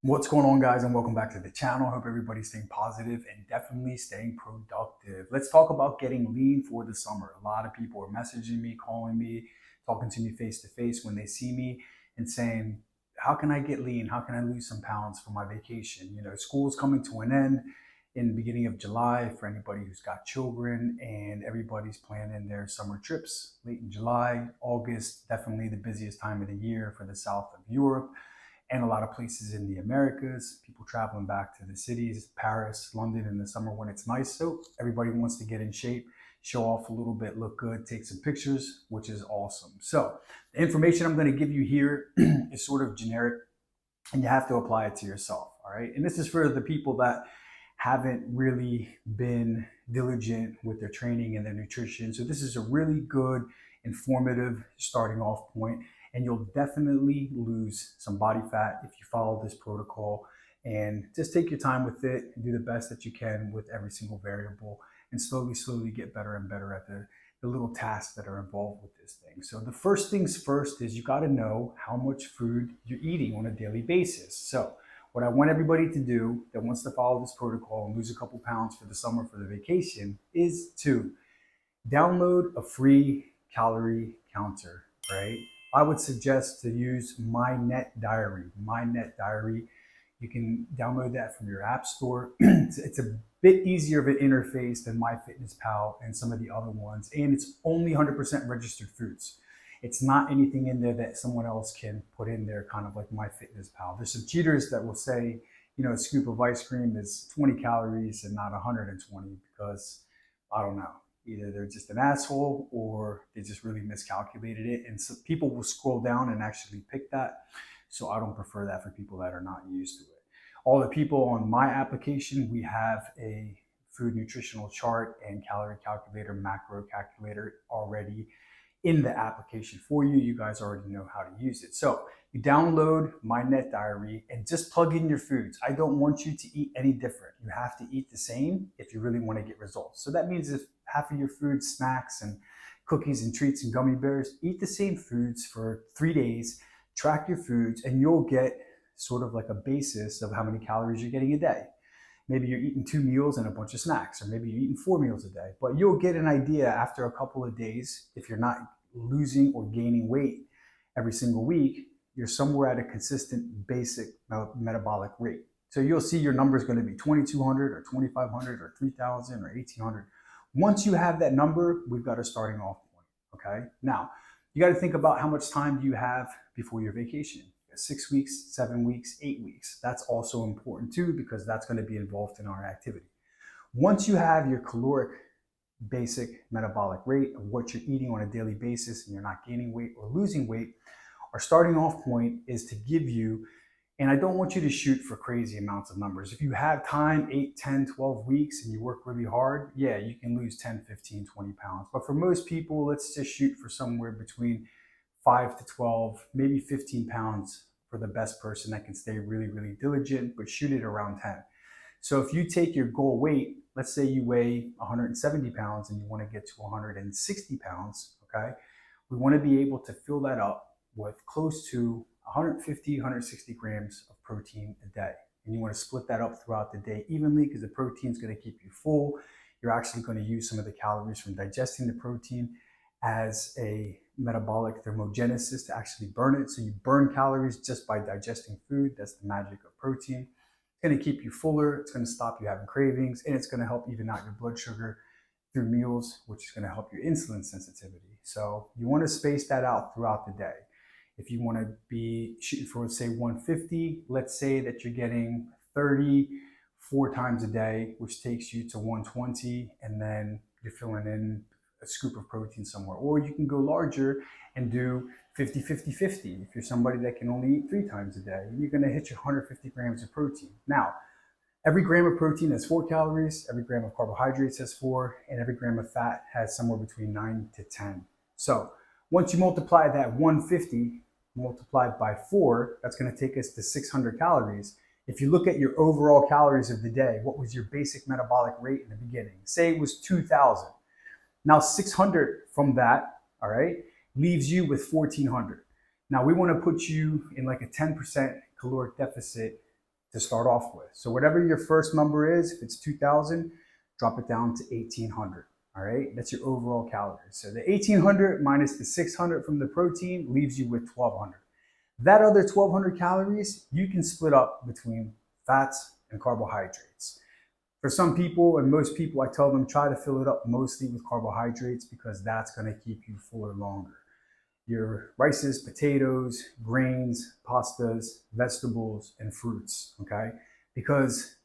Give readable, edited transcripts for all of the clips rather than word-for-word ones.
What's going on, guys, and welcome back to the channel. Hope everybody's staying positive and definitely staying productive. Let's talk about getting lean for the summer. A lot of people are messaging me, calling me, talking to me face to face when they see me and saying, how can I get lean? How can I lose some pounds for my vacation? School's coming to an end in the beginning of July for anybody who's got children, and everybody's planning their summer trips late in July. August, definitely the busiest time of the year for the south of Europe and a lot of places in the Americas. People traveling back to the cities, Paris, London in the summer when it's nice. So everybody wants to get in shape, show off a little bit, look good, take some pictures, which is awesome. So the information I'm going to give you here is sort of generic, and you have to apply it to yourself. All right. And this is for the people that haven't really been diligent with their training and their nutrition. So this is a really good, informative starting off point, and you'll definitely lose some body fat if you follow this protocol. And just take your time with it and do the best that you can with every single variable, and slowly get better and better at the little tasks that are involved with this thing. So the first things first is you got to know how much food you're eating on a daily basis. So what I want everybody to do that wants to follow this protocol and lose a couple pounds for the summer for the vacation is to download a free calorie counter, right? I would suggest to use My Net Diary. My Net Diary, you can download that from your app store. It's a bit easier of an interface than MyFitnessPal and some of the other ones, and it's only 100% registered foods. It's not anything in there that someone else can put in there, kind of like MyFitnessPal. There's some cheaters that will say, a scoop of ice cream is 20 calories and not 120 because, I don't know, either they're just an asshole or they just really miscalculated it. And so people will scroll down and actually pick that. So I don't prefer that for people that are not used to it. All the people on my application, we have a food nutritional chart and calorie calculator, macro calculator already in the application for you. You guys already know how to use it. So you download My Net Diary and just plug in your foods. I don't want you to eat any different. You have to eat the same if you really want to get results. So that means if half of your food, snacks and cookies and treats and gummy bears, eat the same foods for 3 days, track your foods, and you'll get sort of like a basis of how many calories you're getting a day. Maybe you're eating 2 meals and a bunch of snacks, or maybe you're eating 4 meals a day. But you'll get an idea after a couple of days. If you're not losing or gaining weight every single week, you're somewhere at a consistent basic metabolic rate. So you'll see your number is going to be 2,200 or 2,500 or 3,000 or 1,800. Once you have that number, we've got a starting off point. Okay. Now, you got to think about how much time do you have before your vacation. 6 weeks, 7 weeks, 8 weeks. That's also important too, because that's going to be involved in our activity. Once you have your caloric basic metabolic rate of what you're eating on a daily basis and you're not gaining weight or losing weight, our starting off point is to give you, and I don't want you to shoot for crazy amounts of numbers. If you have time, 8, 10, 12 weeks, and you work really hard, yeah, you can lose 10, 15, 20 pounds. But for most people, let's just shoot for somewhere between 5 to 12, maybe 15 pounds for the best person that can stay really diligent, but shoot it around 10. So if you take your goal weight, let's say you weigh 170 pounds and you want to get to 160 pounds, okay? We want to be able to fill that up with close to 150, 160 grams of protein a day. And you want to split that up throughout the day evenly, because the protein is going to keep you full. You're actually going to use some of the calories from digesting the protein as a metabolic thermogenesis to actually burn it. So you burn calories just by digesting food. That's the magic of protein. It's going to keep you fuller. It's going to stop you having cravings, and it's going to help even out your blood sugar through meals, which is going to help your insulin sensitivity. So you want to space that out throughout the day. If you want to be shooting for, say, 150, let's say that you're getting 30 4 times a day, which takes you to 120, and then you're filling in a scoop of protein somewhere. Or you can go larger and do 50, 50, 50. If you're somebody that can only eat 3 times a day, you're going to hit your 150 grams of protein. Now, every gram of protein has 4 calories, every gram of carbohydrates has 4, and every gram of fat has somewhere between 9 to 10. So once you multiply that 150 multiplied by 4, that's going to take us to 600 calories. If you look at your overall calories of the day, what was your basic metabolic rate in the beginning? Say it was 2,000. Now 600 from that, all right, leaves you with 1,400. Now we want to put you in like a 10% caloric deficit to start off with. So whatever your first number is, if it's 2,000, drop it down to 1,800. All right, that's your overall calories. So the 1,800 minus the 600 from the protein leaves you with 1,200. That other 1,200 calories, you can split up between fats and carbohydrates. For some people and most people, I tell them try to fill it up mostly with carbohydrates because that's going to keep you fuller longer. Your rices, potatoes, grains, pastas, vegetables, and fruits, okay? Because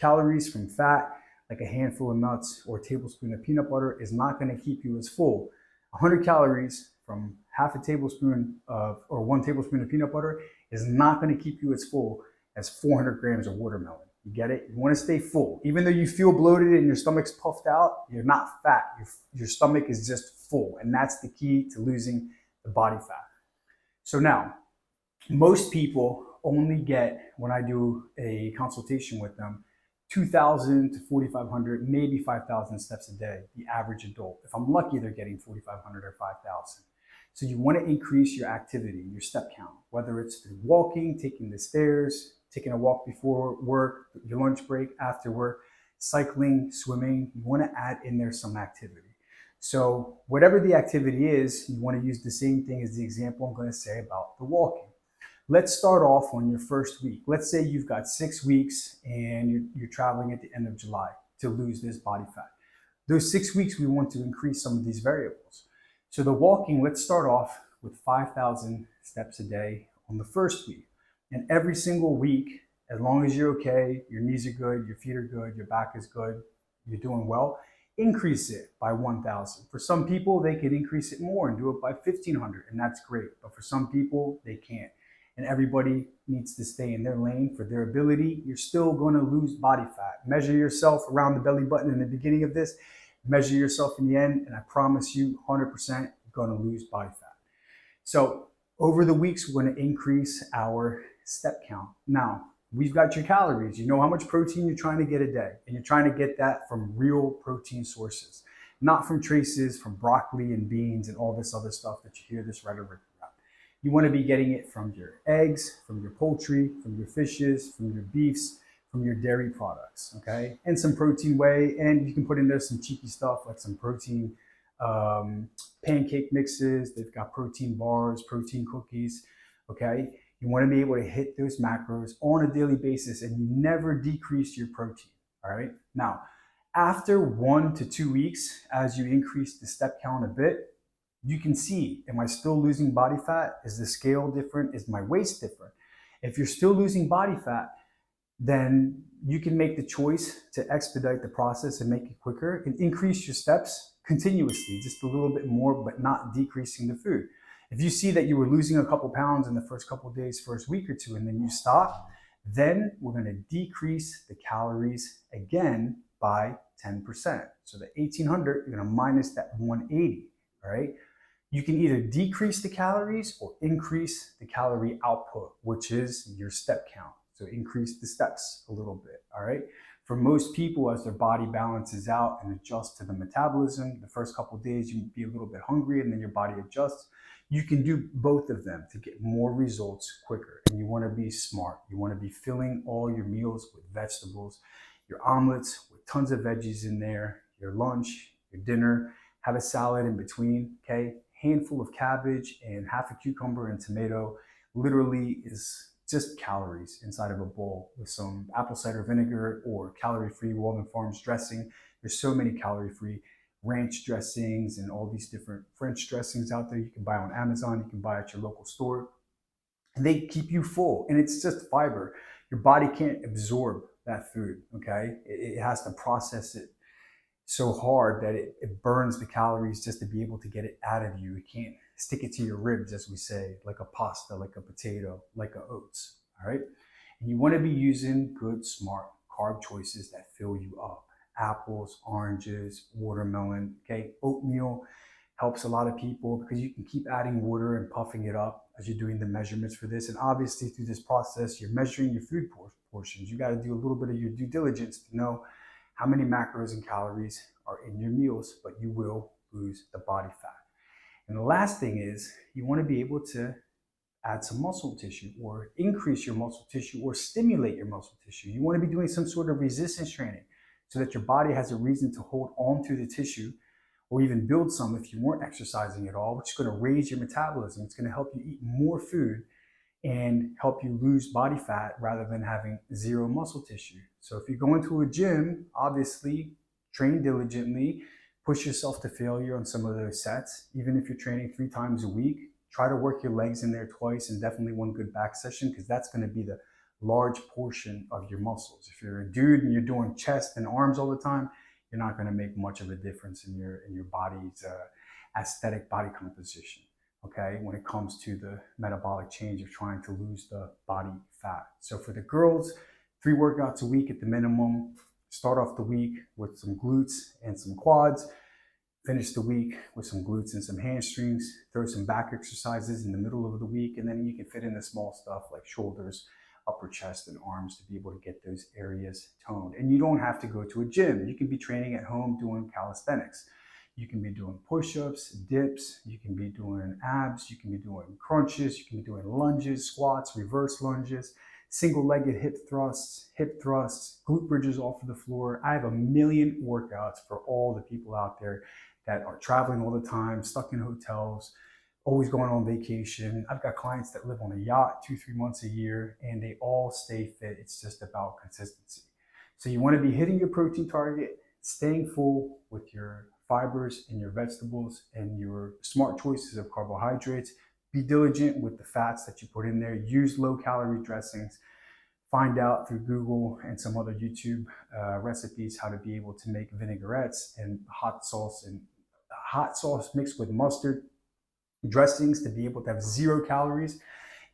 calories from fat, like a handful of nuts or a tablespoon of peanut butter, is not going to keep you as full. 100 calories from half a tablespoon of, or 1 tablespoon of peanut butter is not going to keep you as full as 400 grams of watermelon. You get it? You want to stay full. Even though you feel bloated and your stomach's puffed out, you're not fat. Your stomach is just full. And that's the key to losing the body fat. So now, most people only get, when I do a consultation with them, 2,000 to 4,500, maybe 5,000 steps a day, the average adult. If I'm lucky, they're getting 4,500 or 5,000. So you want to increase your activity, your step count, whether it's through walking, taking the stairs, taking a walk before work, your lunch break, after work, cycling, swimming. You want to add in there some activity. So whatever the activity is, you want to use the same thing as the example I'm going to say about the walking. Let's start off on your first week. Let's say you've got 6 weeks and you're traveling at the end of July to lose this body fat. Those 6 weeks, we want to increase some of these variables. So the walking, let's start off with 5,000 steps a day on the first week. And every single week, as long as you're okay, your knees are good, your feet are good, your back is good, you're doing well, increase it by 1,000. For some people, they can increase it more and do it by 1,500, and that's great. But for some people, they can't. And everybody needs to stay in their lane for their ability. You're still going to lose body fat. Measure yourself around the belly button in the beginning of this, measure yourself in the end, and I promise you 100% you're going to lose body fat. So over the weeks, we're going to increase our step count. Now, we've got your calories. You know how much protein you're trying to get a day, and you're trying to get that from real protein sources, not from traces from broccoli and beans and all this other stuff that you hear this rhetoric about. You want to be getting it from your eggs, from your poultry, from your fishes, from your beefs, from your dairy products, okay? And some protein whey, and you can put in there some cheeky stuff like some protein pancake mixes. They've got protein bars, protein cookies, okay? You want to be able to hit those macros on a daily basis, and you never decrease your protein, all right? Now, after 1 to 2 weeks, as you increase the step count a bit, you can see, am I still losing body fat? Is the scale different? Is my waist different? If you're still losing body fat, then you can make the choice to expedite the process and make it quicker and increase your steps continuously, just a little bit more, but not decreasing the food. If you see that you were losing a couple pounds in the first couple of days, first week or two, and then you stop, then we're going to decrease the calories again by 10%. So the 1,800, you're going to minus that 180, all right? You can either decrease the calories or increase the calorie output, which is your step count. So increase the steps a little bit, all right? For most people, as their body balances out and adjusts to the metabolism, the first couple of days you be a little bit hungry and then your body adjusts. You can do both of them to get more results quicker. And you want to be smart. You want to be filling all your meals with vegetables, your omelets with tons of veggies in there, your lunch, your dinner, have a salad in between, okay? Handful of cabbage and half a cucumber and tomato literally is just calories inside of a bowl with some apple cider vinegar or calorie-free Walden Farms dressing. There's so many calorie-free ranch dressings and all these different French dressings out there you can buy on Amazon, you can buy at your local store. And they keep you full, and it's just fiber. Your body can't absorb that food, okay? It has to process it so hard that it burns the calories just to be able to get it out of you. It can't stick it to your ribs, as we say, like a pasta, like a potato, like a oats, all right? And you want to be using good, smart carb choices that fill you up. Apples, oranges, watermelon, okay? Oatmeal helps a lot of people because you can keep adding water and puffing it up as you're doing the measurements for this. And obviously through this process, you're measuring your food portions. You got to do a little bit of your due diligence to know how many macros and calories are in your meals, but you will lose the body fat. And the last thing is you want to be able to add some muscle tissue or increase your muscle tissue or stimulate your muscle tissue. You want to be doing some sort of resistance training so that your body has a reason to hold on to the tissue or even build some if you weren't exercising at all, which is going to raise your metabolism. It's going to help you eat more food and help you lose body fat rather than having zero muscle tissue. So if you go into a gym, obviously train diligently, push yourself to failure on some of those sets. Even if you're training 3 times a week, try to work your legs in there twice and definitely one good back session, because that's going to be the large portion of your muscles. If you're a dude and you're doing chest and arms all the time, you're not going to make much of a difference in your body's aesthetic body composition. Okay, when it comes to the metabolic change of trying to lose the body fat. So for the girls, 3 workouts a week at the minimum. Start off the week with some glutes and some quads. Finish the week with some glutes and some hamstrings. Throw some back exercises in the middle of the week, and then you can fit in the small stuff like shoulders, upper chest, and arms to be able to get those areas toned. And you don't have to go to a gym. You can be training at home doing calisthenics. You can be doing push-ups, dips, you can be doing abs, you can be doing crunches, you can be doing lunges, squats, reverse lunges, single-legged hip thrusts, glute bridges off of the floor. I have a million workouts for all the people out there that are traveling all the time, stuck in hotels, always going on vacation. I've got clients that live on a yacht 2-3 months a year, and they all stay fit. It's just about consistency. So you want to be hitting your protein target, staying full with your fibers and your vegetables and your smart choices of carbohydrates. Be diligent with the fats that you put in there. Use low-calorie dressings. Find out through Google and some other YouTube recipes how to be able to make vinaigrettes and hot sauce mixed with mustard dressings to be able to have 0 calories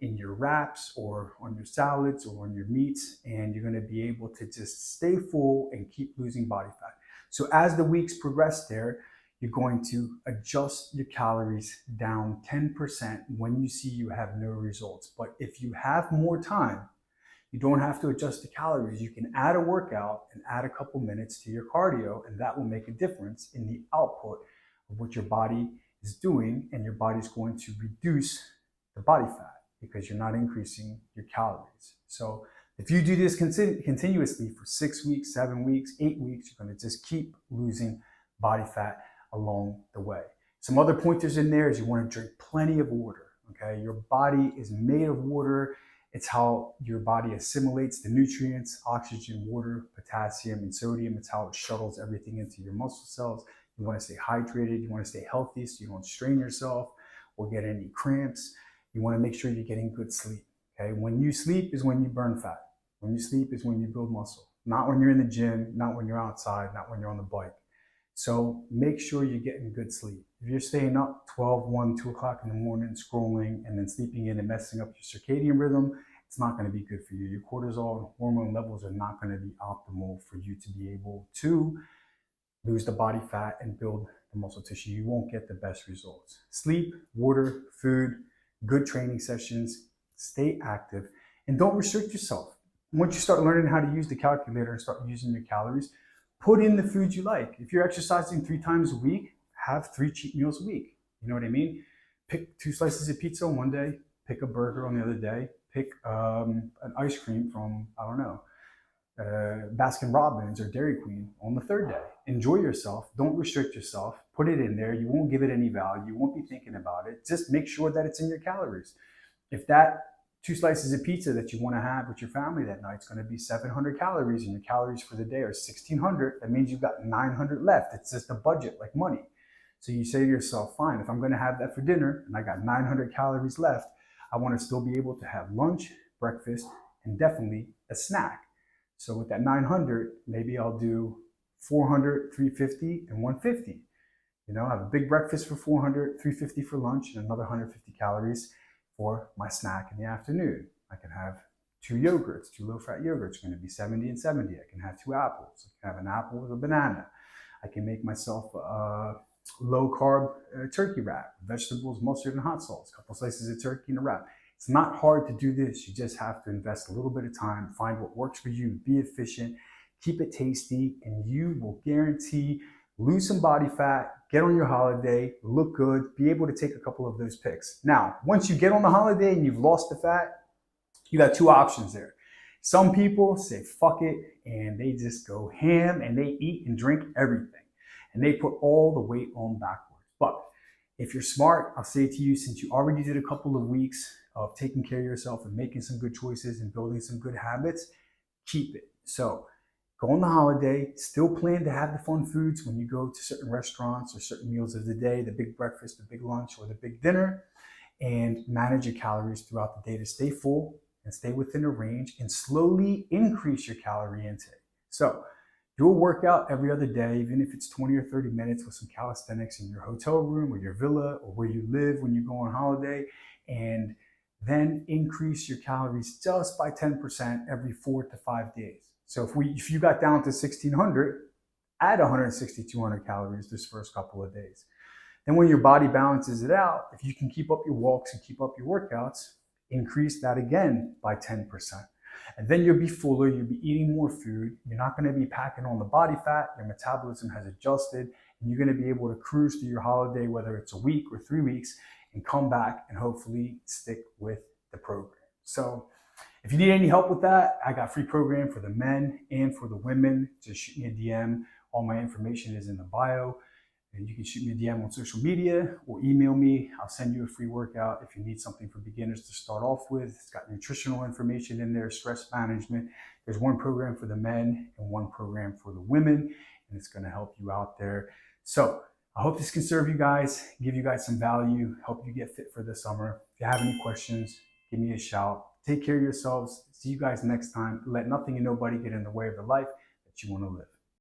in your wraps or on your salads or on your meats, and you're going to be able to just stay full and keep losing body fat. So as the weeks progress there, you're going to adjust your calories down 10% when you see you have no results. But if you have more time, you don't have to adjust the calories. You can add a workout and add a couple minutes to your cardio, and that will make a difference in the output of what your body is doing, and your body's going to reduce the body fat because you're not increasing your calories. So if you do this continuously for 6 weeks, 7 weeks, 8 weeks, you're going to just keep losing body fat along the way. Some other pointers in there is you want to drink plenty of water. Okay, your body is made of water. It's how your body assimilates the nutrients, oxygen, water, potassium, and sodium. It's how it shuttles everything into your muscle cells. You want to stay hydrated. You want to stay healthy so you don't strain yourself or get any cramps. You want to make sure you're getting good sleep. Okay, when you sleep is when you burn fat. When you sleep is when you build muscle. Not when you're in the gym, not when you're outside, not when you're on the bike. So make sure you're getting good sleep. If you're staying up 12, 1, 2 o'clock in the morning scrolling and then sleeping in and messing up your circadian rhythm, it's not going to be good for you. Your cortisol and hormone levels are not going to be optimal for you to be able to lose the body fat and build the muscle tissue. You won't get the best results. Sleep, water, food, good training sessions, stay active, and don't restrict yourself. Once you start learning how to use the calculator and start using your calories, put in the foods you like. If you're exercising 3 times a week, have 3 cheat meals a week. You know what I mean? Pick 2 slices of pizza one day, pick a burger on the other day, pick an ice cream from, I don't know, Baskin Robbins or Dairy Queen on the 3rd day. Enjoy yourself. Don't restrict yourself. Put it in there. You won't give it any value. You won't be thinking about it. Just make sure that it's in your calories. If that 2 slices of pizza that you want to have with your family that night is going to be 700 calories and your calories for the day are 1,600, that means you've got 900 left. It's just a budget like money. So you say to yourself, fine, if I'm going to have that for dinner and I got 900 calories left, I want to still be able to have lunch, breakfast, and definitely a snack. So with that 900, maybe I'll do 400, 350, and 150. You know, I have a big breakfast for 400, 350 for lunch, and another 150 calories for my snack in the afternoon. I can have 2 yogurts, 2 low-fat yogurts, going to be 70 and 70. I can have 2 apples. I can have an apple with a banana. I can make myself a low-carb turkey wrap, vegetables, mustard, and hot sauce, a couple slices of turkey and a wrap. It's not hard to do this. You just have to invest a little bit of time, find what works for you, be efficient, keep it tasty, and you will guarantee lose some body fat, get on your holiday, look good, be able to take a couple of those pics. Now, once you get on the holiday and you've lost the fat, you got two options there. Some people say fuck it and they just go ham and they eat and drink everything and they put all the weight on backwards. But if you're smart, I'll say to you, since you already did a couple of weeks of taking care of yourself and making some good choices and building some good habits, keep it. So go on the holiday, still plan to have the fun foods when you go to certain restaurants or certain meals of the day, the big breakfast, the big lunch, or the big dinner, and manage your calories throughout the day to stay full and stay within a range and slowly increase your calorie intake. So do a workout every other day, even if it's 20 or 30 minutes with some calisthenics in your hotel room or your villa or where you live when you go on holiday, and then increase your calories just by 10% every 4 to 5 days. So if you got down to 1600, add 160, 200 calories this first couple of days. Then when your body balances it out, if you can keep up your walks and keep up your workouts, increase that again by 10%. And then you'll be fuller, you'll be eating more food, you're not going to be packing on the body fat, your metabolism has adjusted, and you're going to be able to cruise through your holiday, whether it's a week or 3 weeks, and come back and hopefully stick with the program. So if you need any help with that, I got free program for the men and for the women. Just shoot me a DM. All my information is in the bio. And you can shoot me a DM on social media or email me. I'll send you a free workout if you need something for beginners to start off with. It's got nutritional information in there, stress management. There's one program for the men and one program for the women, and it's going to help you out there. So I hope this can serve you guys, give you guys some value, help you get fit for the summer. If you have any questions, give me a shout. Take care of yourselves. See you guys next time. Let nothing and nobody get in the way of the life that you want to live.